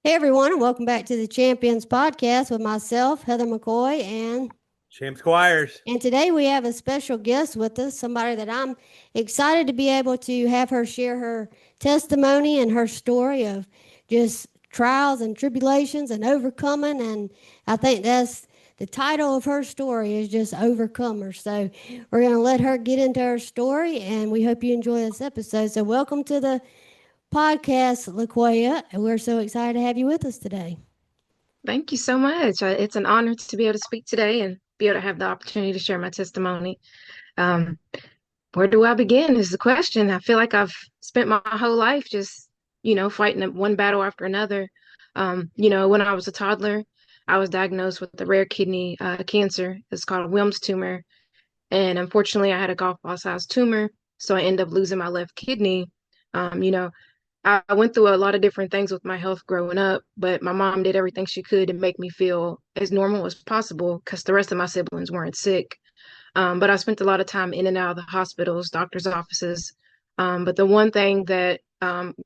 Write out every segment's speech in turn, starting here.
Hey everyone, and welcome back to the Champions Podcast with myself, Heather McCoy, Champ Squires. and today we have a special guest with us, somebody that I'm excited to be able to have her share her testimony and her story of just trials and tribulations and overcoming. And I think that's the title of her story is just Overcomer. So we're going to let her get into her story, and we hope you enjoy this episode. So welcome to the podcast, LaQuayia, and we're so excited to have you with us today. Thank you so much. It's an honor to be able to speak today and be able to have the opportunity to share my testimony. Um, where do I begin is the question. I feel like I've spent my whole life just, fighting one battle after another. When I was a toddler, I was diagnosed with a rare kidney cancer. It's called a Wilms tumor. And unfortunately, I had a golf ball sized tumor. So I ended up losing my left kidney. Um, you know, I went through a lot of different things with my health growing up, but my mom did everything she could to make me feel as normal as possible because the rest of my siblings weren't sick. But I spent a lot of time in and out of the hospitals, doctors' offices. But the one thing that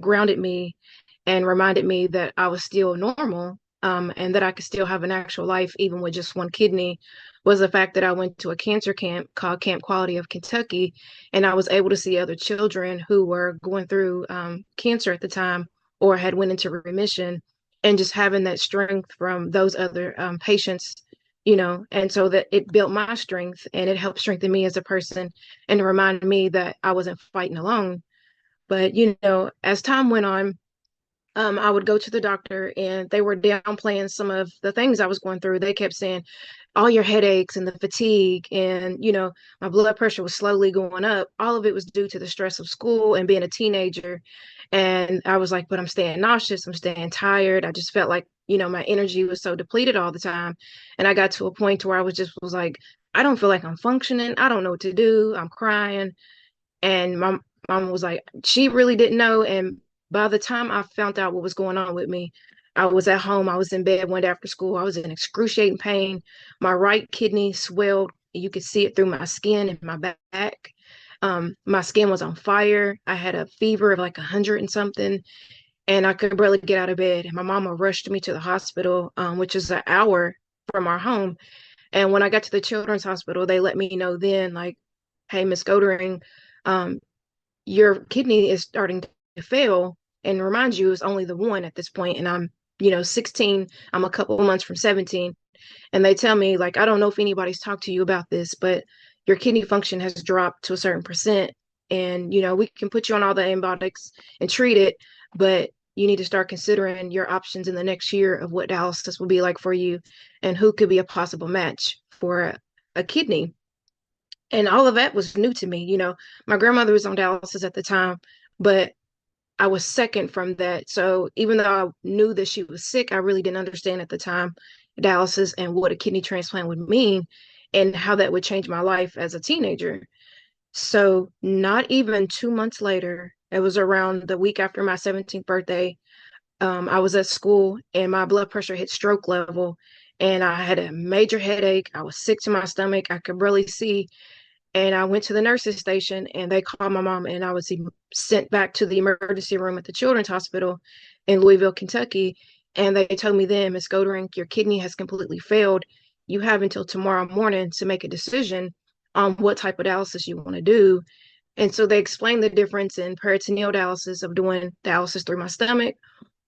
grounded me and reminded me that I was still normal, and that I could still have an actual life even with just one kidney was the fact that I went to a cancer camp called Camp Quality of Kentucky, and I was able to see other children who were going through cancer at the time or had went into remission, and just having that strength from those other patients, and so that it built my strength and it helped strengthen me as a person and remind me that I wasn't fighting alone. But as time went on, I would go to the doctor and they were downplaying some of the things I was going through. They kept saying, all your headaches and the fatigue, and, my blood pressure was slowly going up. All of it was due to the stress of school and being a teenager. And I was like, but I'm staying nauseous. I'm staying tired. I just felt like, my energy was so depleted all the time. And I got to a point where I was like, I don't feel like I'm functioning. I don't know what to do. I'm crying. And my mom was like, she really didn't know. And by the time I found out what was going on with me, I was at home. I was in bed one day after school. I was in excruciating pain. My right kidney swelled. You could see it through my skin and my back. My skin was on fire. I had a fever of like 100 and something, and I could barely get out of bed. And my mama rushed me to the hospital, which is an hour from our home. And when I got to the children's hospital, they let me know then, like, hey, Miss Goldring, um, your kidney is starting to fail. And remind you, it's only the one at this point. And I'm, 16. I'm a couple of months from 17. And they tell me, like, I don't know if anybody's talked to you about this, but your kidney function has dropped to a certain percent. And, we can put you on all the antibiotics and treat it, but you need to start considering your options in the next year of what dialysis will be like for you and who could be a possible match for a kidney. And all of that was new to me. My grandmother was on dialysis at the time, but I was second from that. So even though I knew that she was sick, I really didn't understand at the time dialysis and what a kidney transplant would mean and how that would change my life as a teenager. So not even 2 months later, it was around the week after my 17th birthday. I was at school and my blood pressure hit stroke level, and I had a major headache. I was sick to my stomach. I could barely see, and I went to the nurse's station and they called my mom, and I was sent back to the emergency room at the Children's Hospital in Louisville, Kentucky. And they told me then, Miss Goldring, your kidney has completely failed. You have until tomorrow morning to make a decision on what type of dialysis you want to do. And so they explained the difference in peritoneal dialysis of doing dialysis through my stomach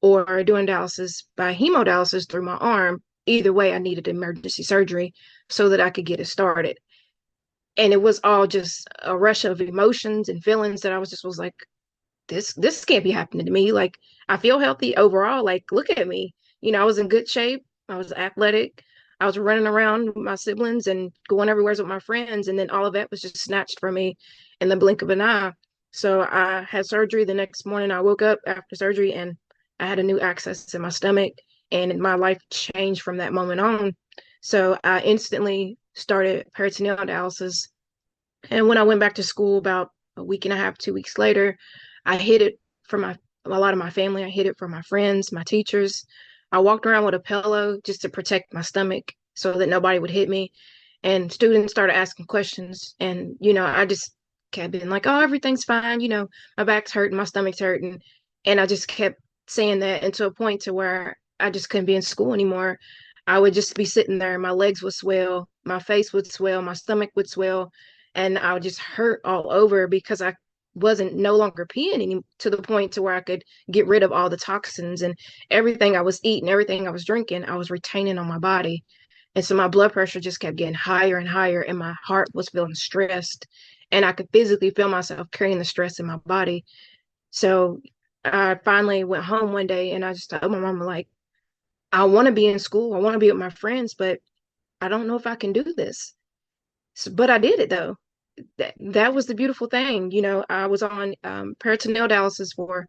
or doing dialysis by hemodialysis through my arm. Either way, I needed emergency surgery so that I could get it started. And it was all just a rush of emotions and feelings that was like, this can't be happening to me. Like, I feel healthy overall. Like, look at me. I was in good shape. I was athletic. I was running around with my siblings and going everywhere with my friends. And then all of that was just snatched from me in the blink of an eye. So I had surgery the next morning. I woke up after surgery and I had a new access in my stomach, and my life changed from that moment on. So I instantly started peritoneal dialysis. And when I went back to school about a week and a half, 2 weeks later, I hid it from a lot of my family. I hid it from my friends, my teachers. I walked around with a pillow just to protect my stomach so that nobody would hit me. And students started asking questions. And, I just kept being like, oh, everything's fine. My back's hurting, my stomach's hurting. And I just kept saying that, and to a point to where I just couldn't be in school anymore. I would just be sitting there, my legs would swell, my face would swell, my stomach would swell, and I would just hurt all over because I wasn't no longer peeing any to the point to where I could get rid of all the toxins and everything I was eating, everything I was drinking, I was retaining on my body. And so my blood pressure just kept getting higher and higher, and my heart was feeling stressed, and I could physically feel myself carrying the stress in my body. So I finally went home one day and I just told my mom, like, I want to be in school. I want to be with my friends, but I don't know if I can do this. So, but I did it though. That was the beautiful thing. I was on peritoneal dialysis for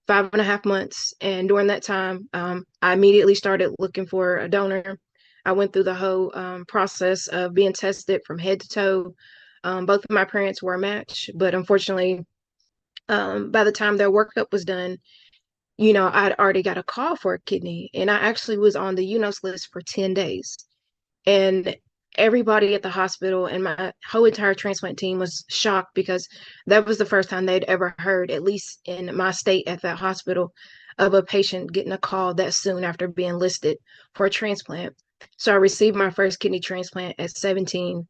5.5 months. And during that time, I immediately started looking for a donor. I went through the whole process of being tested from head to toe. Both of my parents were a match, but unfortunately, by the time their workup was done, I'd already got a call for a kidney, and I actually was on the UNOS list for 10 days. And everybody at the hospital and my whole entire transplant team was shocked because that was the first time they'd ever heard, at least in my state at that hospital, of a patient getting a call that soon after being listed for a transplant. So I received my first kidney transplant at 17,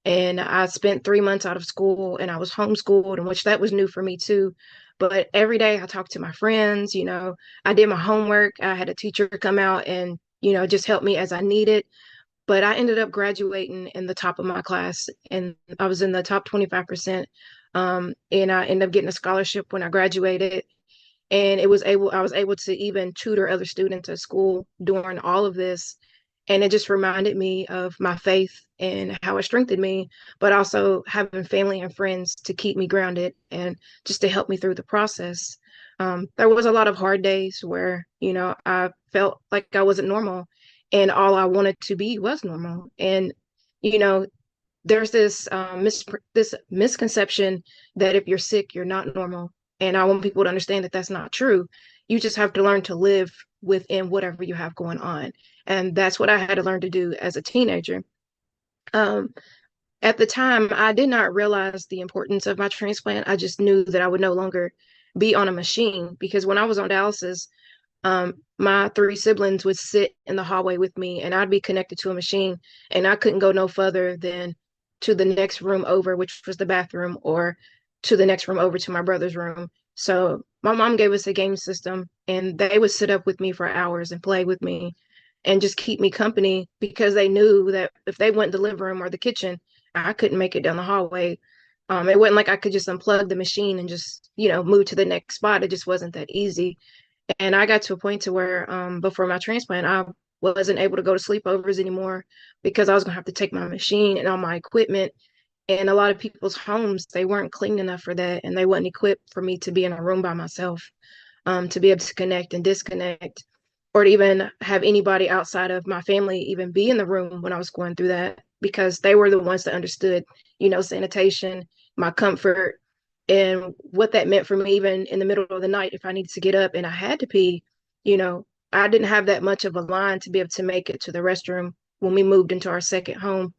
and I spent 3 months out of school and I was homeschooled, in which that was new for me too. But every day I talked to my friends, I did my homework. I had a teacher come out and, just help me as I needed. But I ended up graduating in the top of my class, and I was in the top 25%. And I ended up getting a scholarship when I graduated. And I was able to even tutor other students at school during all of this. And it just reminded me of my faith and how it strengthened me, but also having family and friends to keep me grounded and just to help me through the process. There was a lot of hard days where, I felt like I wasn't normal, and all I wanted to be was normal. And, you know, there's this misconception that if you're sick, you're not normal. And I want people to understand that that's not true. You just have to learn to live within whatever you have going on. And that's what I had to learn to do as a teenager. Um, at the time, I did not realize the importance of my transplant. I just knew that I would no longer be on a machine, because when I was on dialysis, my three siblings would sit in the hallway with me, and I'd be connected to a machine, and I couldn't go no further than to the next room over, which was the bathroom, or to the next room over to my brother's room. So my mom gave us a game system, and they would sit up with me for hours and play with me and just keep me company, because they knew that if they went to the living room or the kitchen, I couldn't make it down the hallway. It wasn't like I could just unplug the machine and just, move to the next spot. It just wasn't that easy. And I got to a point to where before my transplant, I wasn't able to go to sleepovers anymore because I was gonna have to take my machine and all my equipment. And a lot of people's homes, they weren't clean enough for that, and they wasn't equipped for me to be in a room by myself, to be able to connect and disconnect, or to even have anybody outside of my family even be in the room when I was going through that, because they were the ones that understood, sanitation, my comfort, and what that meant for me. Even in the middle of the night, if I needed to get up and I had to pee, I didn't have that much of a line to be able to make it to the restroom when we moved into our second home.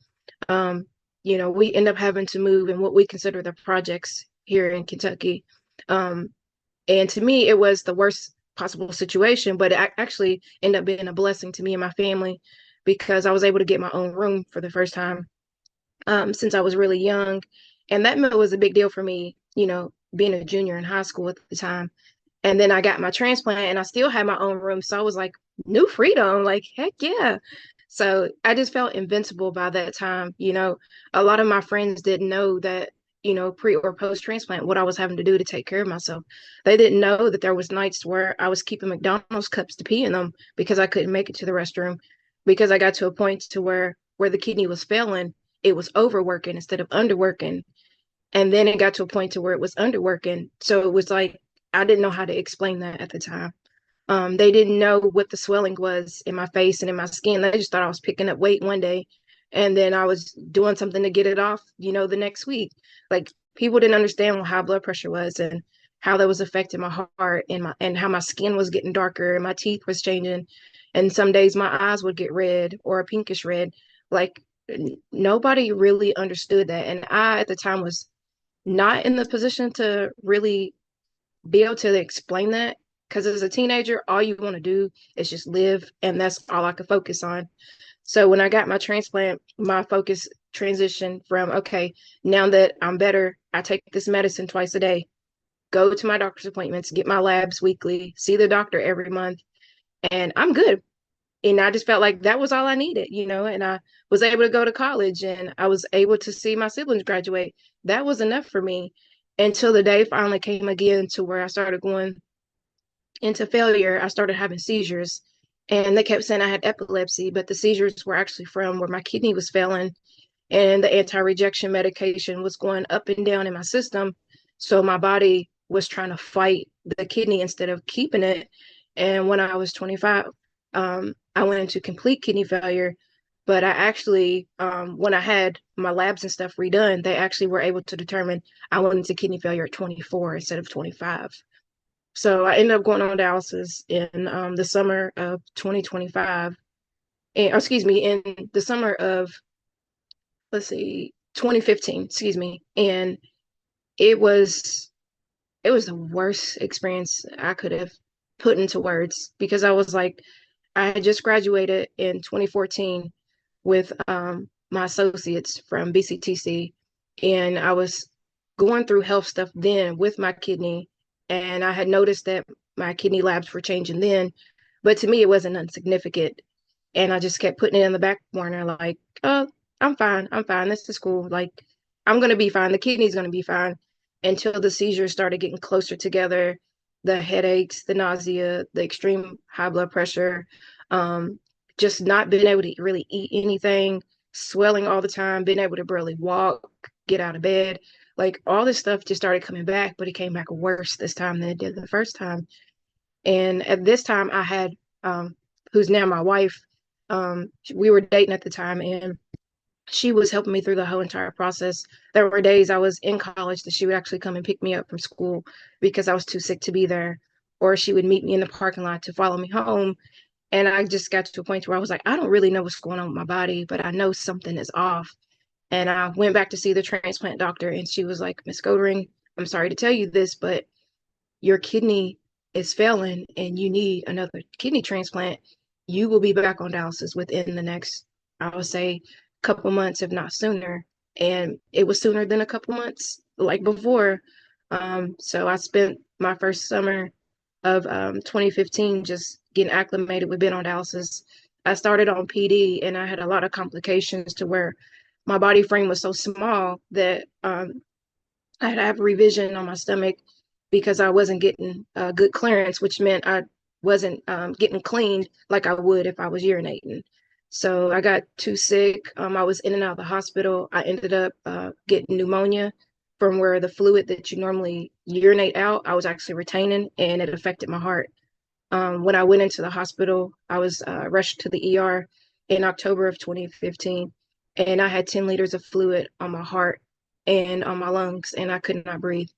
Um, we end up having to move in what we consider the projects here in Kentucky. And to me, it was the worst possible situation, but it actually ended up being a blessing to me and my family, because I was able to get my own room for the first time since I was really young. And that was a big deal for me, being a junior in high school at the time. And then I got my transplant and I still had my own room. So I was like, new freedom, like, heck yeah. So I just felt invincible by that time. A lot of my friends didn't know that, pre or post transplant, what I was having to do to take care of myself. They didn't know that there was nights where I was keeping McDonald's cups to pee in them because I couldn't make it to the restroom, because I got to a point to where the kidney was failing, it was overworking instead of underworking. And then it got to a point to where it was underworking. So it was like, I didn't know how to explain that at the time. They didn't know what the swelling was in my face and in my skin. They just thought I was picking up weight one day, and then I was doing something to get it off, the next week. Like, people didn't understand how high blood pressure was and how that was affecting my heart and how my skin was getting darker and my teeth was changing. And some days my eyes would get red or a pinkish red. Like, nobody really understood that. And I, at the time, was not in the position to really be able to explain that. because as a teenager, all you want to do is just live, and that's all I could focus on. So when I got my transplant, my focus transitioned from, okay, now that I'm better, I take this medicine twice a day, go to my doctor's appointments, get my labs weekly, see the doctor every month, and I'm good. And I just felt like that was all I needed, and I was able to go to college and I was able to see my siblings graduate. That was enough for me until the day finally came again to where I started going into failure. I started having seizures, and they kept saying I had epilepsy, but the seizures were actually from where my kidney was failing and the anti-rejection medication was going up and down in my system. So my body was trying to fight the kidney instead of keeping it. And when I was 25, I went into complete kidney failure. But I actually, when I had my labs and stuff redone, they actually were able to determine I went into kidney failure at 24 instead of 25. So I ended up going on dialysis in the summer of 2025. And, excuse me, in the summer of, let's see, 2015, excuse me. And it was it was the worst experience I could have put into words, because I was like, I had just graduated in 2014 with my associates from BCTC, and I was going through health stuff then with my kidney, and I had noticed that my kidney labs were changing then, but to me it wasn't insignificant, and I just kept putting it in the back burner, like, oh, I'm fine, this is cool, like, I'm gonna be fine, the kidney's gonna be fine, until the seizures started getting closer together, the headaches, the nausea, the extreme high blood pressure, um, just not being able to really eat anything, swelling all the time, being able to barely walk, get out of bed. Like, all this stuff just started coming back, but it came back worse this time than it did the first time. And at this time, I had, who's now my wife, we were dating at the time, and she was helping me through the whole entire process. There were days I was in college that she would actually come and pick me up from school because I was too sick to be there, or she would meet me in the parking lot to follow me home. And I just got to a point where I was like, I don't really know what's going on with my body, but I know something is off. And I went back to see the transplant doctor, and she was like, Miss Goldring, I'm sorry to tell you this, but your kidney is failing and you need another kidney transplant. You will be back on dialysis within the next, I would say, couple months, if not sooner. And it was sooner than a couple months, like before. So I spent my first summer of 2015 just getting acclimated with being on dialysis. I started on PD, and I had a lot of complications to where my body frame was so small that I had to have a revision on my stomach because I wasn't getting good clearance, which meant I wasn't getting cleaned like I would if I was urinating. So I got too sick. I was in and out of the hospital. I ended up getting pneumonia from where the fluid that you normally urinate out, I was actually retaining, and it affected my heart. When I went into the hospital, I was rushed to the ER in October of 2015, and I had 10 liters of fluid on my heart and on my lungs, and I could not breathe.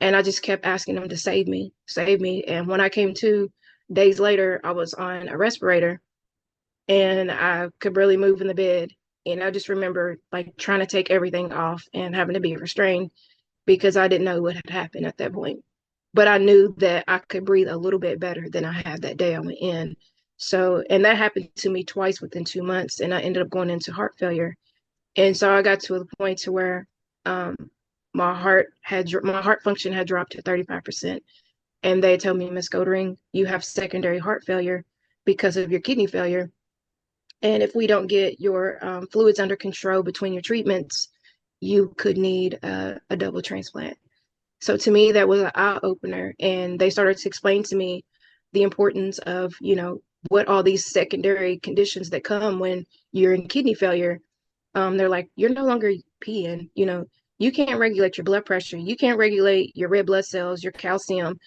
And I just kept asking them to save me, save me. And when I came to days later, I was on a respirator, and I could barely move in the bed. And I just remember like trying to take everything off and having to be restrained because I didn't know what had happened at that point. But I knew that I could breathe a little bit better than I had that day I went in. So, and that happened to me twice within 2 months, and I ended up going into heart failure. And so I got to the point to where um, my heart function had dropped to 35%. And they told me, Miss Goldring, you have secondary heart failure because of your kidney failure. And if we don't get your fluids under control between your treatments, you could need a double transplant. So to me, that was an eye opener. And they started to explain to me the importance of, what all these secondary conditions that come when you're in kidney failure. They're like, you're no longer peeing, you can't regulate your blood pressure. You can't regulate your red blood cells, your calcium,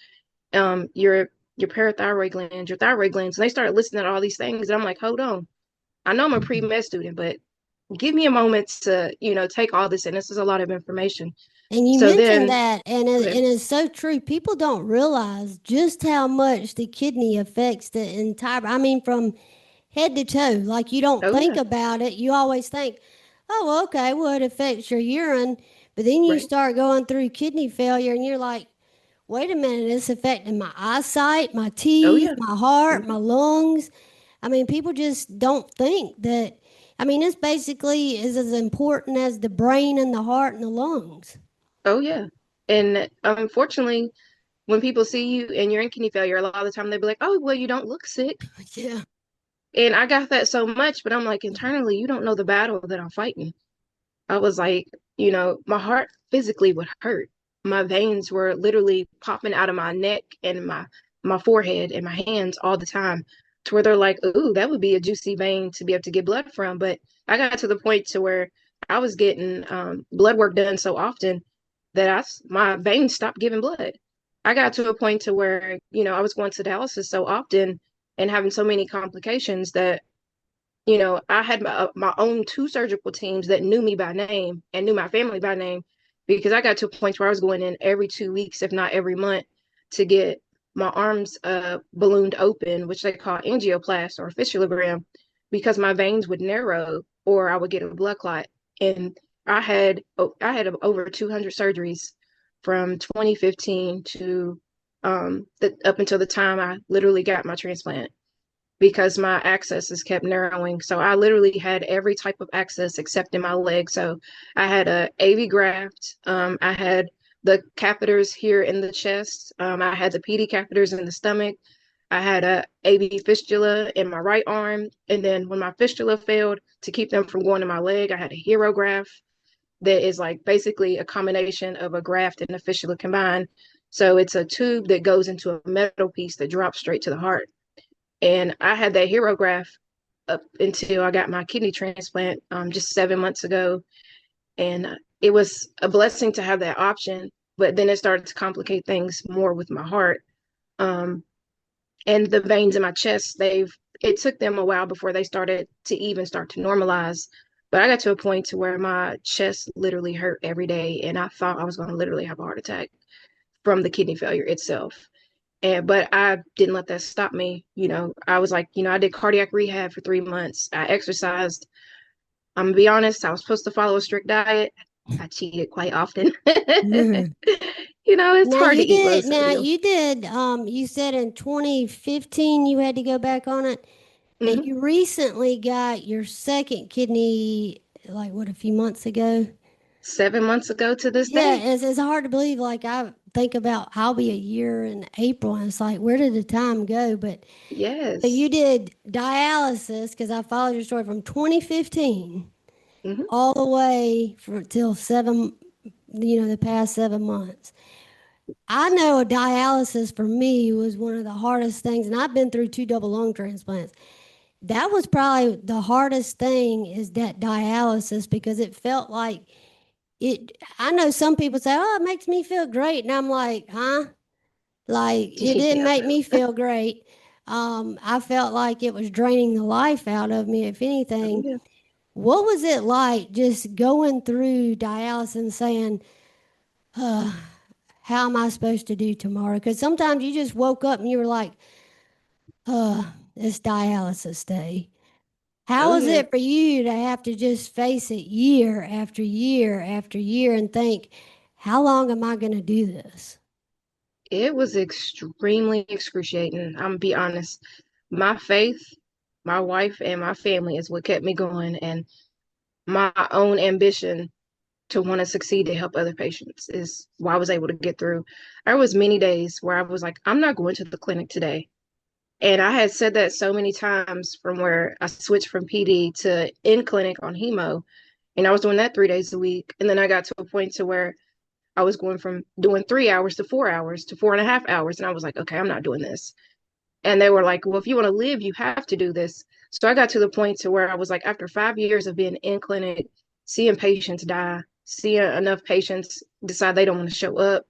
your parathyroid glands, your thyroid glands. And they started listing out all these things. And I'm like, hold on. I know I'm a pre-med student, but give me a moment to, take all this in. This is a lot of information. And you So mentioned then, that, and it's so true. People don't realize just how much the kidney affects the entire. I mean, from head to toe. Like, you don't oh think yeah, about it. You always think, oh, well, okay, well, it affects your urine. But then you right. start going through kidney failure, and you're like, wait a minute, it's affecting my eyesight, my Oh teeth, yeah. my heart, Mhm. my lungs. I mean, people just don't think that. I mean, it's basically is as important as the brain and the heart and the lungs. Oh yeah. And unfortunately, when people see you and you're in kidney failure, a lot of the time they'll be like, "Oh, well, you don't look sick." Yeah. And I got that so much, but I'm like, internally, you don't know the battle that I'm fighting. I was like, my heart physically would hurt. My veins were literally popping out of my neck and my forehead and my hands all the time, to where they're like, "Ooh, that would be a juicy vein to be able to get blood from." But I got to the point to where I was getting blood work done so often that my veins stopped giving blood. I got to a point to where, I was going to dialysis so often and having so many complications that I had my own two surgical teams that knew me by name and knew my family by name, because I got to a point where I was going in every 2 weeks, if not every month, to get my arms ballooned open, which they call angioplast or fistulogram, because my veins would narrow or I would get a blood clot. And I had over 200 surgeries from 2015 to up until the time I literally got my transplant, because my accesses kept narrowing. So I literally had every type of access except in my leg. So I had a AV graft. I had the catheters here in the chest. I had the PD catheters in the stomach. I had a AV fistula in my right arm. And then when my fistula failed, to keep them from going to my leg, I had a hero graft that is like basically a combination of a graft and a fistula combined. So it's a tube that goes into a metal piece that drops straight to the heart. And I had that hero graft up until I got my kidney transplant just 7 months ago. And it was a blessing to have that option. But then it started to complicate things more with my heart. Um, and the veins in my chest, it took them a while before they started to even start to normalize. But I got to a point to where my chest literally hurt every day. And I thought I was going to literally have a heart attack from the kidney failure itself. But I didn't let that stop me. I was like, I did cardiac rehab for 3 months. I exercised. I'm gonna be honest, I was supposed to follow a strict diet. I cheated quite often. It's Now hard to you eat low did. Now sodium. you did. You said in 2015 you had to go back on it, and Hmm. you recently got your second kidney, like what, a few months ago. 7 months ago to this Yeah, day. it's hard to believe. Like I think about, I'll be a year in April, and it's like, where did the time go? But so you Yes. did dialysis, because I followed your story from 2015 Hmm. all the way for till seven, the past 7 months. I know dialysis for me was one of the hardest things, and I've been through two double lung transplants. That was probably the hardest thing, is that dialysis, because it felt like it. I know some people say, "Oh, it makes me feel great," and I'm like, "Huh?" Like it didn't Yeah. make me feel great. I felt like it was draining the life out of me, if Oh, anything. yeah. What was it like just going through dialysis and saying, how am I supposed to do tomorrow? Because sometimes you just woke up and you were like, it's dialysis day. How Oh, was yeah. it for you to have to just face it year after year after year and think, how long am I going to do this? It was extremely excruciating. I'm gonna be honest. My faith, my wife, and my family is what kept me going, and my own ambition to want to succeed to help other patients is why I was able to get through. There was many days where I was like, I'm not going to the clinic today. And I had said that so many times, from where I switched from PD to in clinic on hemo. And I was doing that 3 days a week. And then I got to a point to where I was going from doing 3 hours to 4 hours to 4.5 hours. And I was like, okay, I'm not doing this. And they were like, well, if you want to live, you have to do this. So I got to the point to where I was like, after 5 years of being in clinic, seeing patients die, seeing enough patients decide they don't want to show up,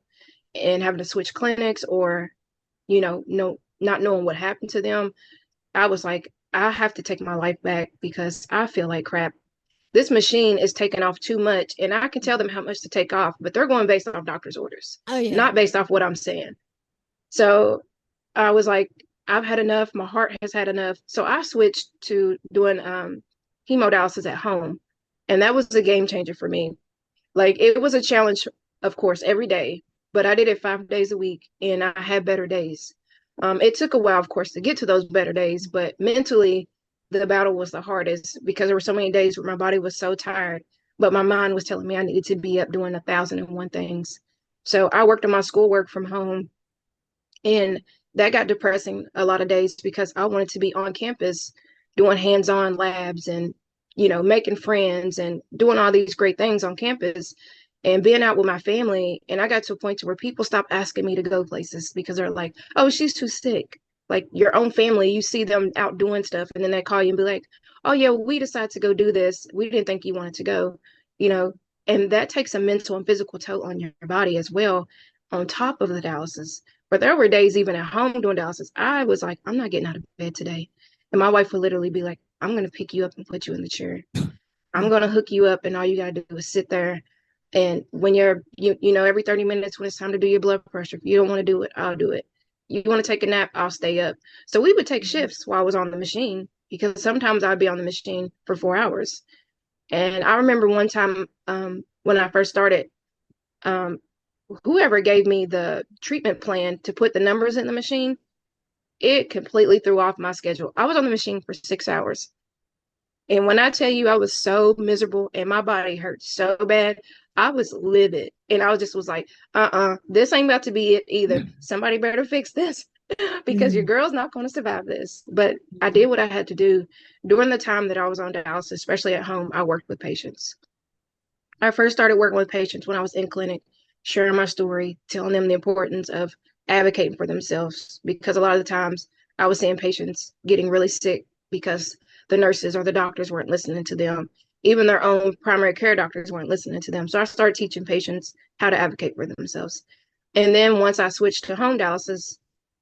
and having to switch clinics, or, no, not knowing what happened to them, I was like, I have to take my life back because I feel like crap. This machine is taking off too much, and I can tell them how much to take off, but they're going based off doctor's orders, Oh, yeah. not based off what I'm saying. So I was like, I've had enough. My heart has had enough. So I switched to doing hemodialysis at home. And that was a game changer for me. Like, it was a challenge, of course, every day. but I did it 5 days a week and I had better days. It took a while, of course, to get to those better days, but mentally, the battle was the hardest because there were so many days where my body was so tired, but my mind was telling me I needed to be up doing 1,001 things. So I worked on my schoolwork from home, and that got depressing a lot of days because I wanted to be on campus doing hands-on labs and, making friends and doing all these great things on campus and being out with my family. And I got to a point to where people stopped asking me to go places because they're like, oh, she's too sick. Like your own family, you see them out doing stuff, and then they call you and be like, oh, yeah, we decided to go do this. We didn't think you wanted to go, you know, and that takes a mental and physical toll on your body as well, on top of the dialysis. But there were days even at home doing dialysis, I was like, I'm not getting out of bed today. And my wife would literally be like, I'm going to pick you up and put you in the chair. I'm going to hook you up, and all you got to do is sit there. And when every 30 minutes when it's time to do your blood pressure, if you don't want to do it, I'll do it. You want to take a nap, I'll stay up. So we would take shifts while I was on the machine because sometimes I'd be on the machine for 4 hours. And I remember one time when I first started, um, whoever gave me the treatment plan to put the numbers in the machine, it completely threw off my schedule. I was on the machine for 6 hours. And when I tell you I was so miserable and my body hurt so bad, I was livid. And I was like, this ain't about to be it either. Somebody better fix this because your girl's not going to survive this. But I did what I had to do. During the time that I was on dialysis, especially at home, I worked with patients. I first started working with patients when I was in clinic, sharing my story, telling them the importance of advocating for themselves. Because a lot of the times I was seeing patients getting really sick because the nurses or the doctors weren't listening to them. Even their own primary care doctors weren't listening to them. So I started teaching patients how to advocate for themselves. And then once I switched to home dialysis,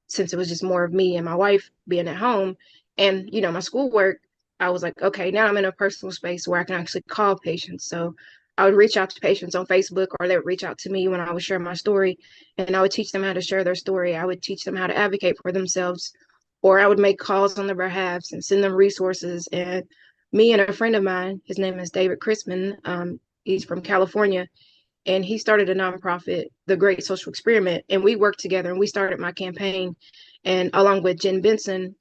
since it was just more of me and my wife being at home and, my schoolwork, I was like, okay, now I'm in a personal space where I can actually call patients. So I would reach out to patients on Facebook, or they would reach out to me when I would share my story, and I would teach them how to share their story. I would teach them how to advocate for themselves, or I would make calls on their behalf and send them resources. And me and a friend of mine, his name is David Chrisman, he's from California, and he started a nonprofit, The Great Social Experiment, and we worked together and we started my campaign, and along with Jen Benson,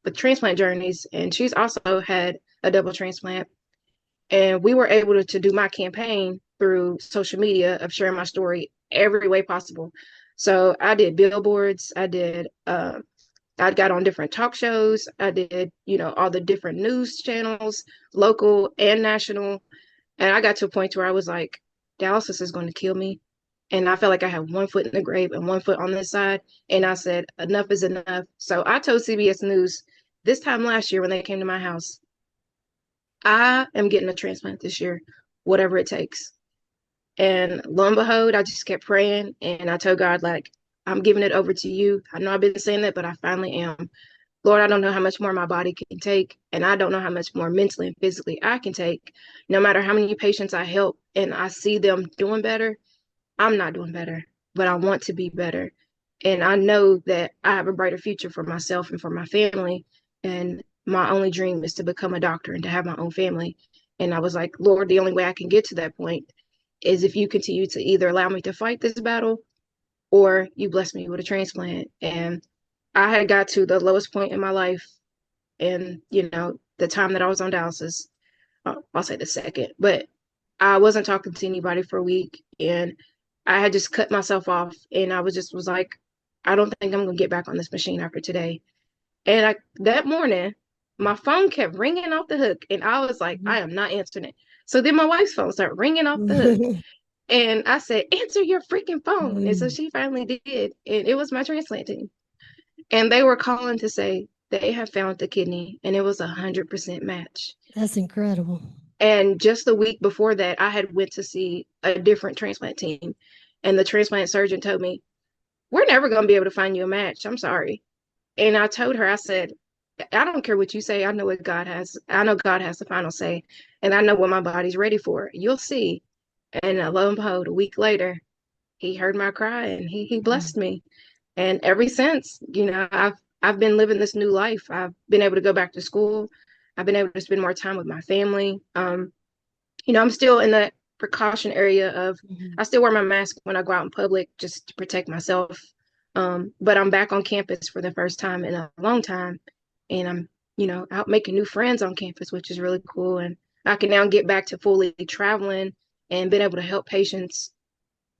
with Transplant Journeys, and she's also had a double transplant. And we were able to do my campaign through social media of sharing my story every way possible. So I did billboards, I got on different talk shows, I did, all the different news channels, local and national. And I got to a point where I was like, dialysis is going to kill me. And I felt like I had one foot in the grave and one foot on this side. And I said, enough is enough. So I told CBS News this time last year when they came to my house, I am getting a transplant this year, whatever it takes. And lo and behold, I just kept praying and I told God, like, I'm giving it over to you. I know I've been saying that, but I finally am. Lord, I don't know how much more my body can take, and I don't know how much more mentally and physically I can take. No matter how many patients I help and I see them doing better, I'm not doing better, but I want to be better. And I know that I have a brighter future for myself and for my family. And my only dream is to become a doctor and to have my own family. And I was like, Lord, the only way I can get to that point is if you continue to either allow me to fight this battle or you bless me with a transplant. And I had got to the lowest point in my life. And, the time that I was on dialysis, I'll say the second, but I wasn't talking to anybody for a week. And I had just cut myself off. And I was like, I don't think I'm going to get back on this machine after today. And that morning, my phone kept ringing off the hook. And I was like, I am not answering it. So then my wife's phone started ringing off the hook. And I said, answer your freaking phone. And so she finally did. And it was my transplant team. And they were calling to say they have found the kidney and it was 100% match. That's incredible. And just the week before that, I had went to see a different transplant team. And the transplant surgeon told me, we're never going to be able to find you a match. I'm sorry. And I told her, I said, I don't care what you say. I know what God has. I know God has the final say. And I know what my body's ready for. You'll see. And lo and behold, a week later, he heard my cry and he blessed me. And ever since, I've been living this new life. I've been able to go back to school. I've been able to spend more time with my family. I'm still in that precaution area of I still wear my mask when I go out in public just to protect myself. But I'm back on campus for the first time in a long time, and I'm, out making new friends on campus, which is really cool. And I can now get back to fully traveling and being able to help patients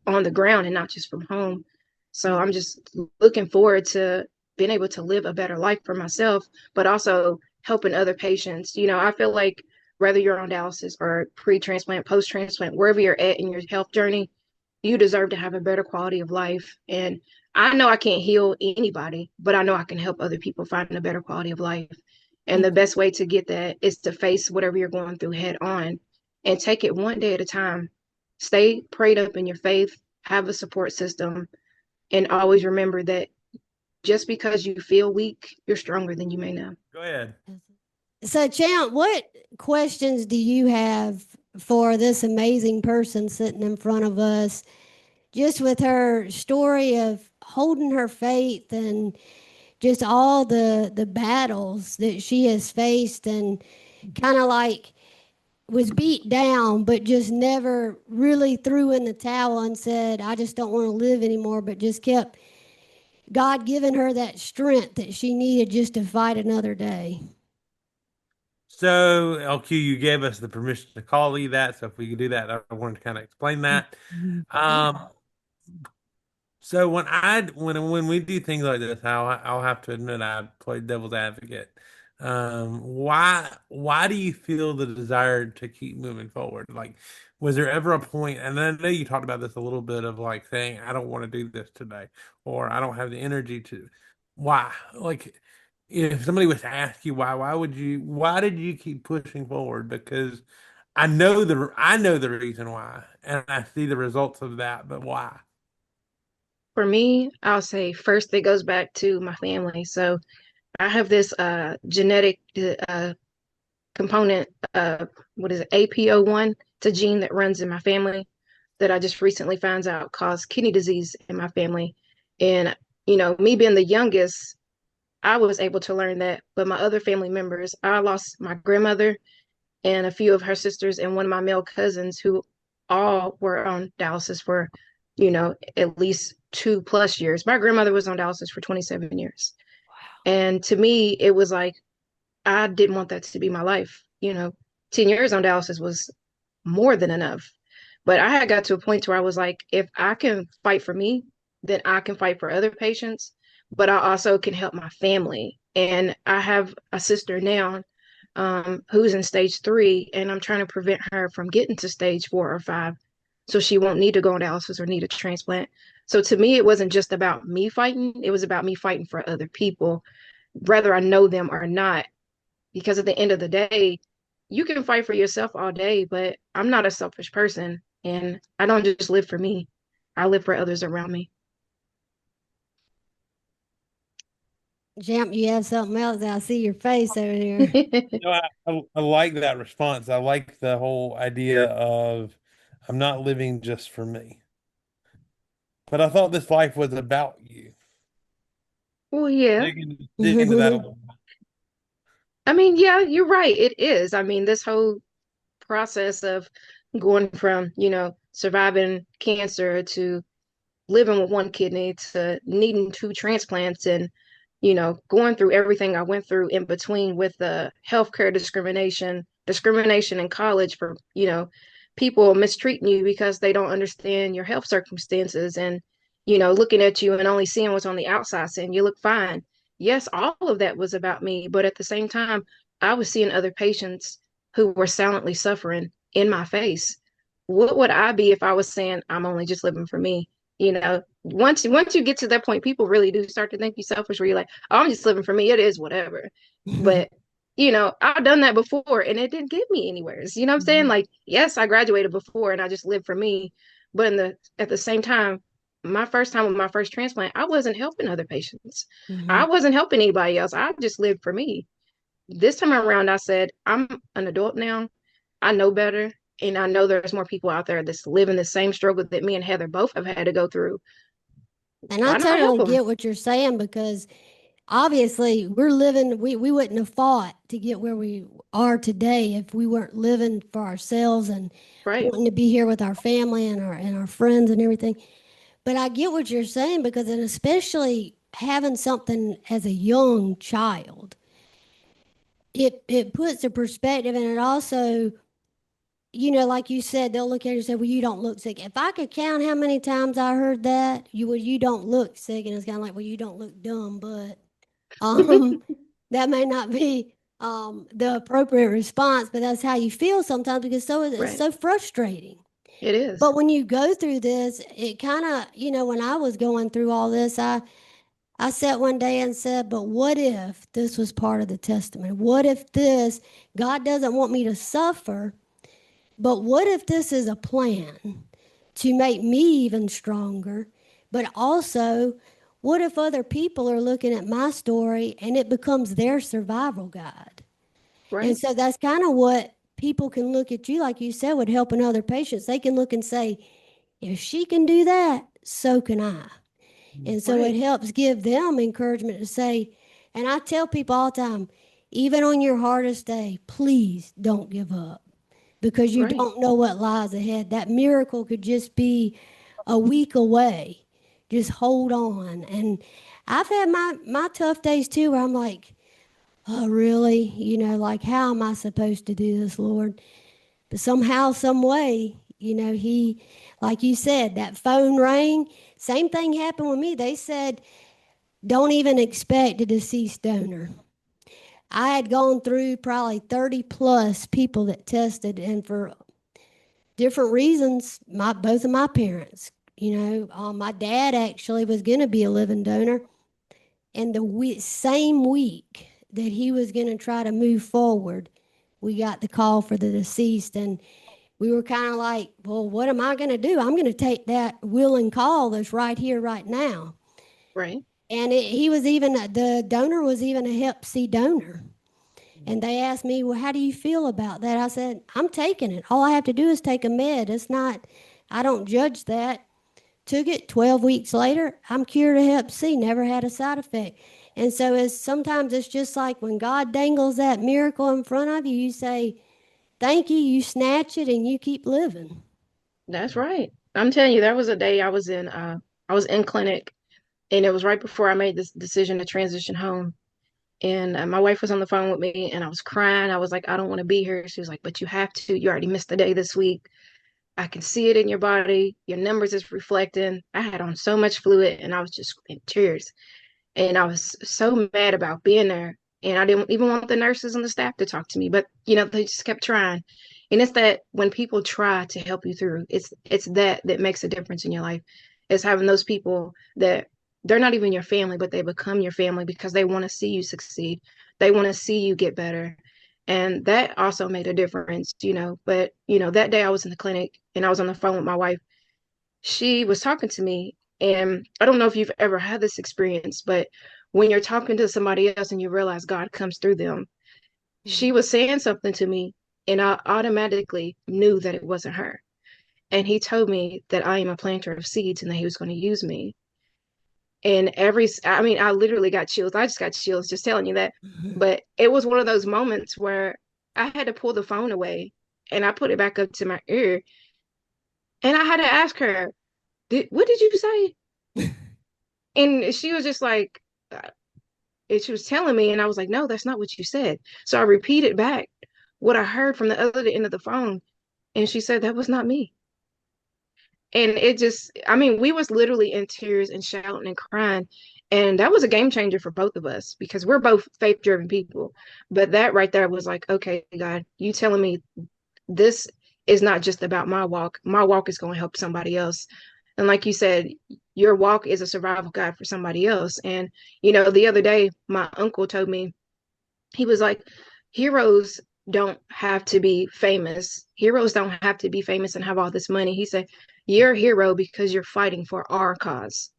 on the ground and not just from home. So I'm just looking forward to being able to live a better life for myself, but also helping other patients. I feel like whether you're on dialysis or pre-transplant, post-transplant, wherever you're at in your health journey, you deserve to have a better quality of life. And I know I can't heal anybody, but I know I can help other people find a better quality of life. And the best way to get that is to face whatever you're going through head on and take it one day at a time. Stay prayed up in your faith, have a support system, and always remember that just because you feel weak, you're stronger than you may know. Go ahead. So, Champ, what questions do you have for this amazing person sitting in front of us, just with her story of holding her faith and just all the battles that she has faced, and kind of like was beat down, but just never really threw in the towel and said, I just don't want to live anymore, but just kept God giving her that strength that she needed just to fight another day. So, LQ, you gave us the permission to call you that. So, if we could do that, I wanted to kind of explain that. So when we do things like this, I'll have to admit I play devil's advocate. Why do you feel the desire to keep moving forward? Like, was there ever a point? And I know you talked about this a little bit of like saying I don't want to do this today, or I don't have the energy to. Why? Like, if somebody was to ask you why did you keep pushing forward? Because I know the reason why, and I see the results of that, but why? For me, I'll say first it goes back to my family. So I have this genetic component, what is it, APO1? It's a gene that runs in my family that I just recently found out caused kidney disease in my family. And, me being the youngest, I was able to learn that. But my other family members, I lost my grandmother and a few of her sisters and one of my male cousins who all were on dialysis for, at least 2+ years. My grandmother was on dialysis for 27 years. And to me, it was like, I didn't want that to be my life. 10 years on dialysis was more than enough. But I had got to a point where I was like, if I can fight for me, then I can fight for other patients, but I also can help my family. And I have a sister now who's in stage 3, and I'm trying to prevent her from getting to stage 4 or 5 so she won't need to go on dialysis or need a transplant. So to me, it wasn't just about me fighting, it was about me fighting for other people, whether I know them or not. Because at the end of the day, you can fight for yourself all day, but I'm not a selfish person. And I don't just live for me, I live for others around me. Champ, you have something else. I see your face over there. No, I like that response. I like the whole idea of I'm not living just for me. But I thought this life was about you. Well, yeah. Dig into that a little bit. I mean, yeah, you're right. It is. I mean, this whole process of going from, surviving cancer to living with one kidney to needing 2 transplants and, going through everything I went through in between with the healthcare discrimination in college for, people mistreating you because they don't understand your health circumstances and, looking at you and only seeing what's on the outside saying you look fine. Yes, all of that was about me, but at the same time, I was seeing other patients who were silently suffering in my face. What would I be if I was saying I'm only just living for me? Once you get to that point, people really do start to think you selfish, where you're like, oh, I'm just living for me. It is whatever. But I've done that before and it didn't get me anywhere. You know what I'm saying? Like, yes, I graduated before and I just lived for me. But at the same time, my first time with my first transplant, I wasn't helping other patients. I wasn't helping anybody else. I just lived for me. This time around, I said, I'm an adult now. I know better. And I know there's more people out there that's living the same struggle that me and Heather both have had to go through. And I Why not help totally them? get what you're saying, because obviously we're living, we wouldn't have fought to get where we are today if we weren't living for ourselves and Right, wanting to be here with our family and our friends and everything. But I get what you're saying because, and especially having something as a young child, it puts a perspective, and it also, like you said, they'll look at you and say, "Well, you don't look sick." If I could count how many times I heard that, you don't look sick, and it's kind of like, "Well, you don't look dumb," but um, that may not be the appropriate response, but that's how you feel sometimes because it's right. so frustrating. It is. But when you go through this, it kind of, when I was going through all this, I sat one day and said, but what if this was part of the testament? What if God doesn't want me to suffer, but what if this is a plan to make me even stronger? But also, what if other people are looking at my story and it becomes their survival guide? And Right, so that's kind of what people can look at you, like you said, with helping other patients. They can look and say, if she can do that, so can I. And so it right, helps give them encouragement to say, and I tell people all the time, even on your hardest day, please don't give up because you right. don't know what lies ahead. That miracle could just be a week away. Just hold on. And I've had my tough days too where I'm like, oh, really? Like, how am I supposed to do this, Lord? But somehow, some way, like you said, that phone rang. Same thing happened with me. They said, don't even expect a deceased donor. I had gone through probably 30 plus people that tested, and for different reasons, both of my parents, my dad actually was going to be a living donor, and the same week that he was going to try to move forward, we got the call for the deceased, and we were kind of like, well, what am I going to do? I'm going to take that willing call that's right here, right now. Right. And the donor was even a Hep C donor. And they asked me, well, how do you feel about that? I said, I'm taking it. All I have to do is take a med. It's not, I don't judge that. Took it 12 weeks later, I'm cured of Hep C, never had a side effect. And so sometimes it's just like when God dangles that miracle in front of you, you say, thank you, you snatch it, and you keep living. That's right. I'm telling you, there was a day I was in clinic, and it was right before I made this decision to transition home. And my wife was on the phone with me, and I was crying. I was like, I don't want to be here. She was like, but you have to. You already missed the day this week. I can see it in your body. Your numbers is reflecting. I had on so much fluid, and I was just in tears. And I was so mad about being there. And I didn't even want the nurses and the staff to talk to me, but they just kept trying. And it's that when people try to help you through, it's that makes a difference in your life. It's having those people that they're not even your family, but they become your family because they want to see you succeed. They want to see you get better. And that also made a difference. But that day I was in the clinic and I was on the phone with my wife. She was talking to me, and I don't know if you've ever had this experience, but when you're talking to somebody else and you realize God comes through them, she Mhm. was saying something to me, and I automatically knew that it wasn't her. And he told me that I am a planter of seeds and that he was going to use me. And I mean, I literally got chills. I just got chills just telling you that. But it was one of those moments where I had to pull the phone away and I put it back up to my ear. And I had to ask her, what did you say? And she was just like, and she was telling me, and I was like, no, that's not what you said. So I repeated back what I heard from the other end of the phone. And she said, that was not me. And it just, I mean, we was literally in tears and shouting and crying. And that was a game changer for both of us because we're both faith driven people. But that right there was like, okay, God, you telling me this is not just about my walk. My walk is going to help somebody else. And like you said, your walk is a survival guide for somebody else. And, the other day, my uncle told me, he was like, heroes don't have to be famous. Heroes don't have to be famous and have all this money. He said, you're a hero because you're fighting for our cause.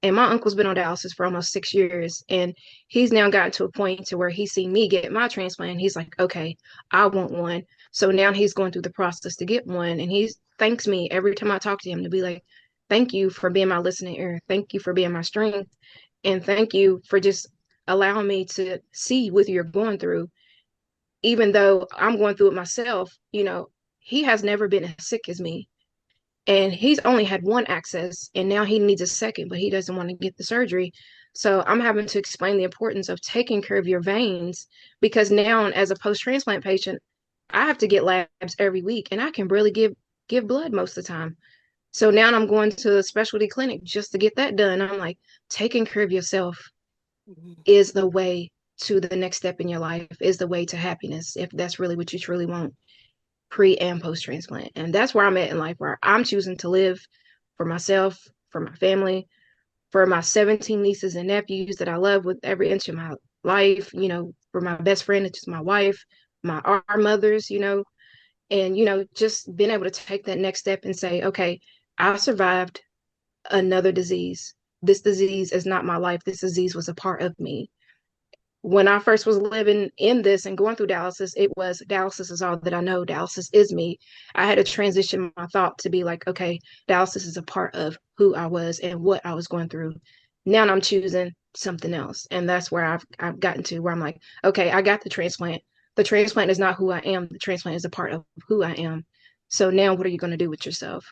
And my uncle's been on dialysis for almost 6 years, and he's now gotten to a point to where he's seen me get my transplant. He's like, okay, I want one. So now he's going through the process to get one, and he thanks me every time I talk to him to be like, thank you for being my listening ear. Thank you for being my strength, and thank you for just allowing me to see what you're going through, even though I'm going through it myself. He has never been as sick as me. And he's only had one access, and now he needs a second, but he doesn't want to get the surgery. So I'm having to explain the importance of taking care of your veins, because now, as a post-transplant patient, I have to get labs every week, and I can barely give blood most of the time. So now I'm going to a specialty clinic just to get that done. I'm like, taking care of yourself is the way to the next step in your life, is the way to happiness, if that's really what you truly want, pre and post transplant. And that's where I'm at in life, where I'm choosing to live for myself, for my family, for my 17 nieces and nephews that I love with every inch of my life, for my best friend, which is my wife, our mothers, and, just being able to take that next step and say, okay, I survived another disease. This disease is not my life. This disease was a part of me. When I first was living in this and going through dialysis, it was dialysis is all that I know. Dialysis is me. I had to transition my thought to be like, okay, dialysis is a part of who I was and what I was going through. Now I'm choosing something else. And that's where I've gotten to where I'm like, okay, I got the transplant. The transplant is not who I am. The transplant is a part of who I am. So now what are you going to do with yourself?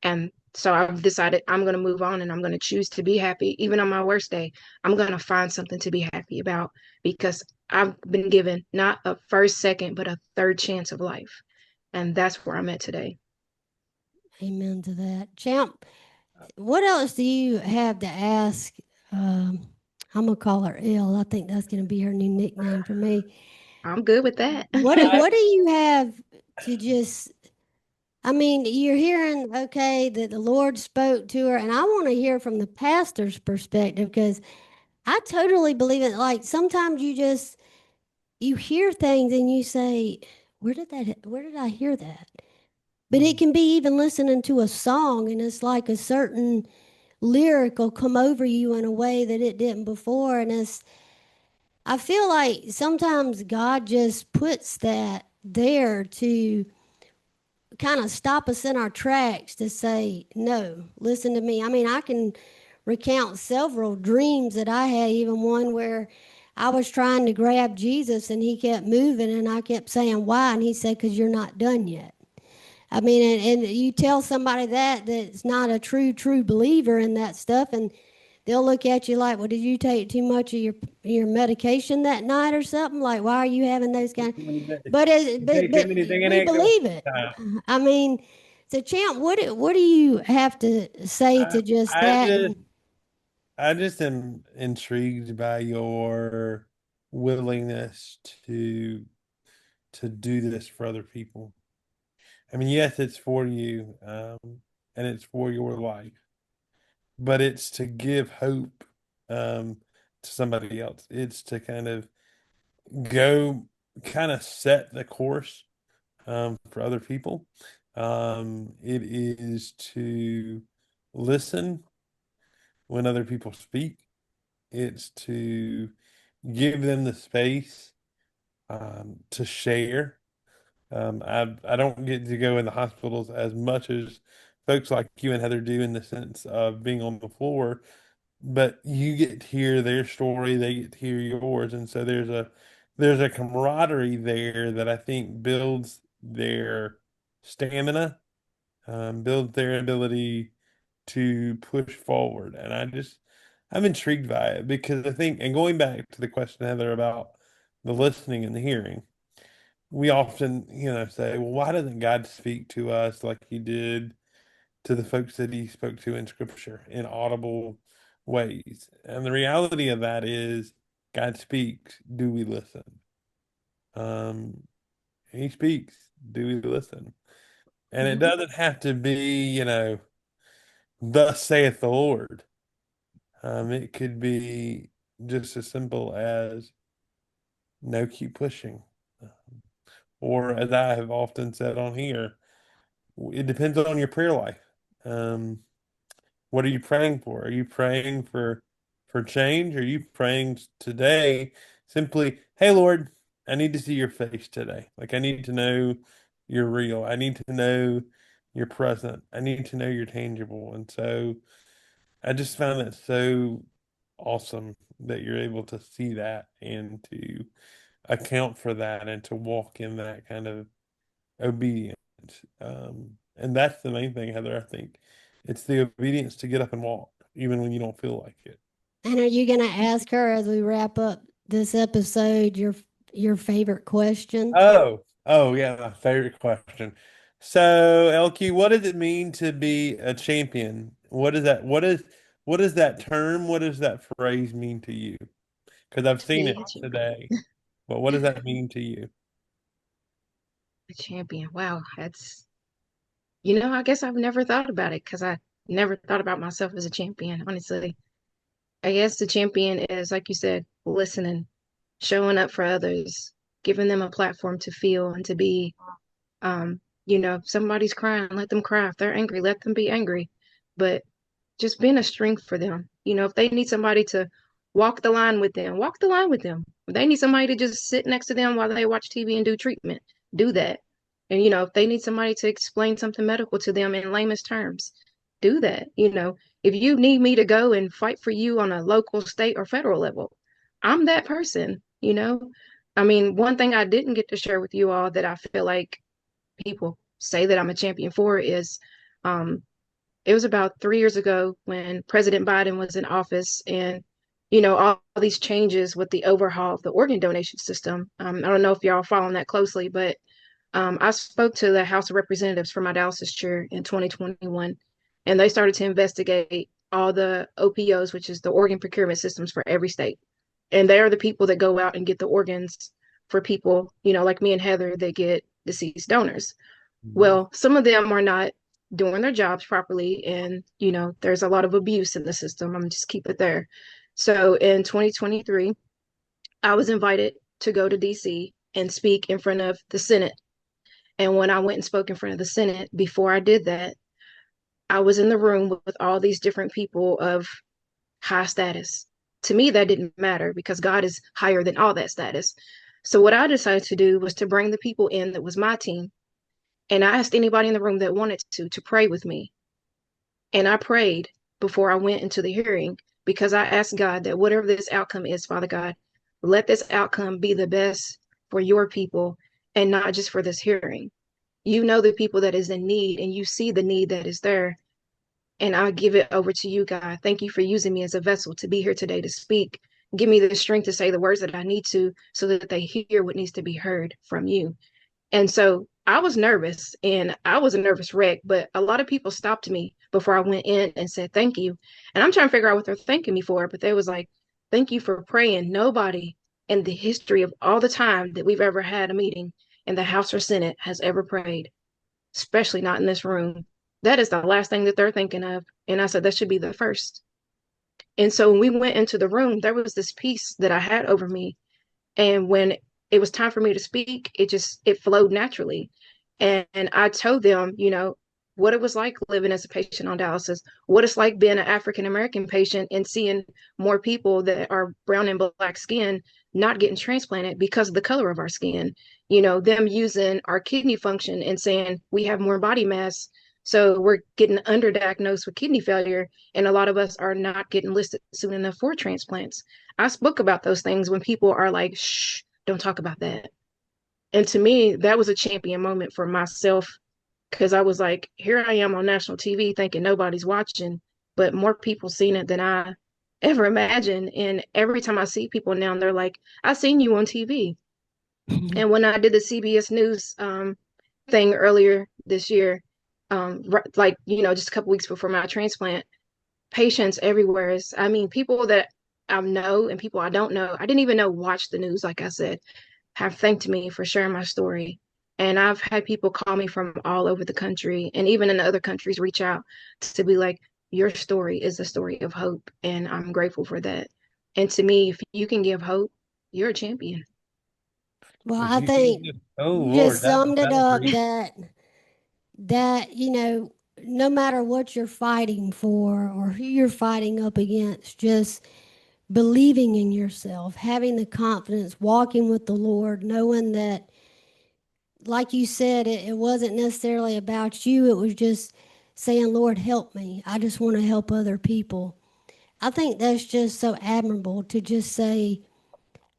And so I've decided I'm going to move on, and I'm going to choose to be happy. Even on my worst day, I'm going to find something to be happy about, because I've been given not a first, second, but a third chance of life. And that's where I'm at today. Amen to that. Champ, what else do you have to ask? Um, I'm gonna call her L. I think that's gonna be her new nickname for me. I'm good with that. What do you have to just? I mean, you're hearing okay that the Lord spoke to her, and I want to hear from the pastor's perspective, because I totally believe it. Like sometimes you hear things and you say, Where did I hear that?" But it can be even listening to a song, and it's like a certain lyric will come over you in a way that it didn't before. And I feel like sometimes God just puts that there to kind of stop us in our tracks to say, no, listen to me. I mean, I can recount several dreams that I had, even one where I was trying to grab Jesus and he kept moving, and I kept saying, why? And he said, because you're not done yet. I mean, and you tell somebody that's not a true believer in that stuff, and they'll look at you like, well, did you take too much of your medication that night or something? Like, why are you having those kind? But we believe it. I mean, so Champ, what do you have to say I, to just I that? just And I just am intrigued by your willingness to do this for other people. I mean, yes, it's for you, and it's for your life, but it's to give hope to somebody else. It's to go kind of set the course for other people. It is to listen when other people speak. It's to give them the space to share. I don't get to go in the hospitals as much as folks like you and Heather do, in the sense of being on the floor, but you get to hear their story, they get to hear yours, and so there's a camaraderie there that I think builds their stamina, builds their ability to push forward. And I'm intrigued by it, because I think, and going back to the question, Heather, about the listening and the hearing, we often, say, well, why doesn't God speak to us like he did to the folks that he spoke to in scripture in audible ways? And the reality of that is, God speaks. Do we listen? Um, he speaks. Do we listen? And it mhm. doesn't have to be, thus saith the Lord. It could be just as simple as, no, keep pushing. Or, as I have often said on here, it depends on your prayer life. Um, what are you praying for? Are you praying for change? Are you praying today simply, hey Lord, I need to see your face today. Like, I need to know you're real. I need to know you're present. I need to know you're tangible. And so I just found that so awesome that you're able to see that and to account for that and to walk in that kind of obedience. And that's the main thing, Heather. I think it's the obedience to get up and walk, even when you don't feel like it. And are you going to ask her as we wrap up this episode your favorite question? Oh yeah, my favorite question. So, LQ, what does it mean to be a champion? What is that? What is that term? What does that phrase mean to you? Because I've To seen it be a champion. today. But what does that mean to you? A champion. Wow, I guess I've never thought about it because I never thought about myself as a champion, honestly. I guess the champion is, like you said, listening, showing up for others, giving them a platform to feel and to be. If somebody's crying, let them cry. If they're angry, let them be angry. But just being a strength for them. If they need somebody to walk the line with them, walk the line with them. If they need somebody to just sit next to them while they watch TV and do treatment, do that. And, if they need somebody to explain something medical to them in lamest terms, do that. If you need me to go and fight for you on a local, state, or federal level, I'm that person. I mean, one thing I didn't get to share with you all that I feel like people say that I'm a champion for is um, it was about 3 years ago when President Biden was in office and all these changes with the overhaul of the organ donation system. I don't know if y'all following that closely, but I spoke to the House of Representatives for my dialysis chair in 2021, and they started to investigate all the OPOs, which is the organ procurement systems for every state. And they are the people that go out and get the organs for people, like me and Heather, that get deceased donors. Mhm. Well, some of them are not doing their jobs properly, and there's a lot of abuse in the system. I'm just keep it there. So in 2023, I was invited to go to DC and speak in front of the Senate. And when I went and spoke in front of the Senate, before I did that, I was in the room with all these different people of high status. To me, that didn't matter because God is higher than all that status. So what I decided to do was to bring the people in that was my team. And I asked anybody in the room that wanted to pray with me. And I prayed before I went into the hearing because I asked God that whatever this outcome is, Father God, let this outcome be the best for your people and not just for this hearing. You know the people that is in need and you see the need that is there. And I give it over to you, God. Thank you for using me as a vessel to be here today to speak. Give me the strength to say the words that I need to so that they hear what needs to be heard from you. And so I was nervous and I was a nervous wreck, but a lot of people stopped me before I went in and said, thank you. And I'm trying to figure out what they're thanking me for, but they was like, thank you for praying. Nobody in the history of all the time that we've ever had a meeting in the House or Senate has ever prayed, especially not in this room. That is the last thing that they're thinking of. And I said, that should be the first. And so when we went into the room, there was this peace that I had over me, and when it was time for me to speak, it flowed naturally. And I told them, what it was like living as a patient on dialysis, what it's like being an African American patient and seeing more people that are brown and black skin not getting transplanted because of the color of our skin. Them using our kidney function and saying we have more body mass. So we're getting underdiagnosed with kidney failure, and a lot of us are not getting listed soon enough for transplants. I spoke about those things when people are like, shh, don't talk about that. And to me, that was a champion moment for myself because I was like, here I am on national TV thinking nobody's watching, but more people seen it than I ever imagined. And every time I see people now, they're like, I seen you on TV. And when I did the CBS News thing earlier this year, like, just a couple weeks before my transplant, patients everywhere is, I mean, people that I know and people I don't know, I didn't even know watch the news, like I said, have thanked me for sharing my story. And I've had people call me from all over the country and even in other countries reach out to be like, your story is a story of hope. And I'm grateful for that. And to me, if you can give hope, you're a champion. Well, If I you can think get, oh you Lord, just summed it that'll up preach. that no matter what you're fighting for or who you're fighting up against, just believing in yourself, having the confidence, walking with the Lord, knowing that, like you said, it wasn't necessarily about you. It was just saying, Lord, help me. I just want to help other people. I think that's just so admirable to just say,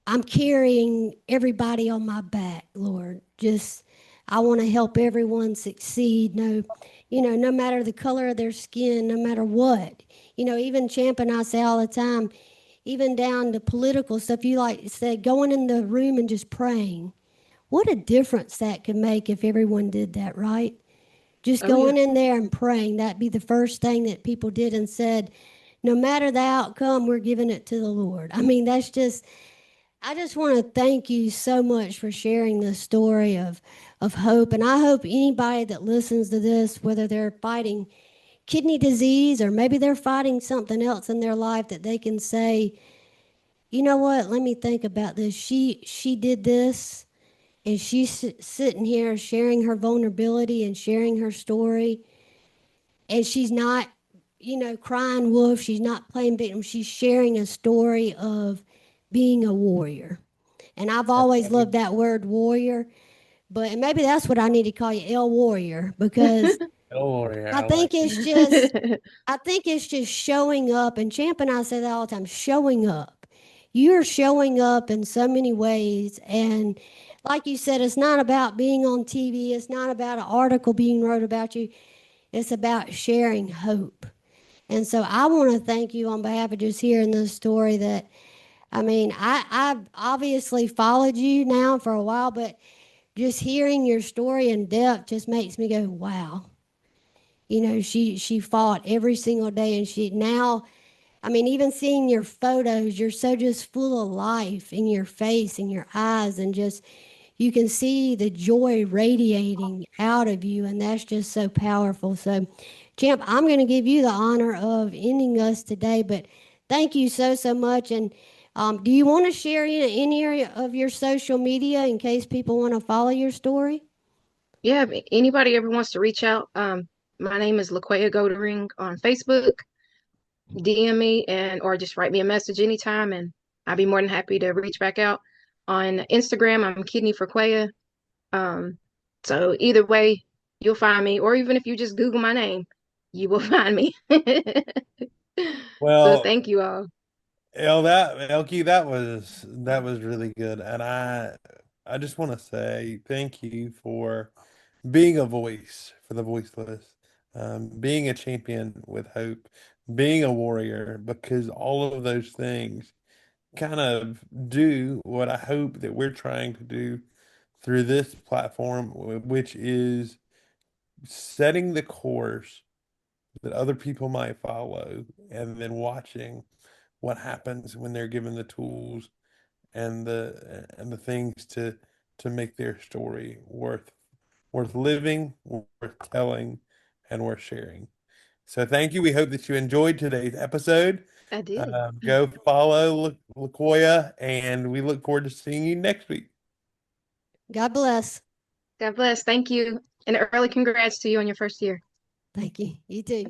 I'm carrying everybody on my back, Lord. Just, I want to help everyone succeed. No, no matter the color of their skin, no matter what. Even Champ and I say all the time, even down to political stuff, you like said, going in the room and just praying. What a difference that could make if everyone did that, right? Just Oh yeah. going in there and praying. That'd be the first thing that people did and said, no matter the outcome, we're giving it to the Lord. I mean, that's just, I just want to thank you so much for sharing this story of hope. And I hope anybody that listens to this, whether they're fighting kidney disease or maybe they're fighting something else in their life, that they can say, you know what, let me think about this. She did this, and she's sitting here sharing her vulnerability and sharing her story. And she's not, crying wolf. She's not playing victim. She's sharing a story of being a warrior. And I've That's always right. loved that word warrior. But and maybe that's what I need to call you, El Warrior, because Oh I yeah, I think like it's just I think it's just showing up, and Champ and I say that all the time, showing up. You're showing up in so many ways, and like you said, it's not about being on TV. It's not about an article being wrote about you. It's about sharing hope. And so I want to thank you on behalf of just hearing this story that, I mean, I've obviously followed you now for a while, but just hearing your story in depth just makes me go, wow. She fought every single day, and she now, I mean, even seeing your photos, you're so just full of life in your face and your eyes, and just you can see the joy radiating out of you, and that's just so powerful. So, Champ, I'm going to give you the honor of ending us today, but thank you so much. And do you want to share any area of your social media in case people want to follow your story? Yeah, if anybody ever wants to reach out, my name is LaQuayia Goldring on Facebook. DM me and or just write me a message anytime, and I'll be more than happy to reach back out. On Instagram, I'm Kidney for Quaya. Um, so either way, you'll find me, or even if you just Google my name, you will find me. So well, thank you all. that Elkie, that was really good, and I just want to say thank you for being a voice for the voiceless, being a champion with hope, being a warrior, because all of those things kind of do what I hope that we're trying to do through this platform, which is setting the course that other people might follow, and then watching what happens when they're given the tools and the things to make their story worth living, worth telling, and worth sharing. So thank you. We hope that you enjoyed today's episode. I did. Go follow LaQuayia, and we look forward to seeing you next week. God bless. God bless. Thank you. And early congrats to you on your first year. Thank you. You too.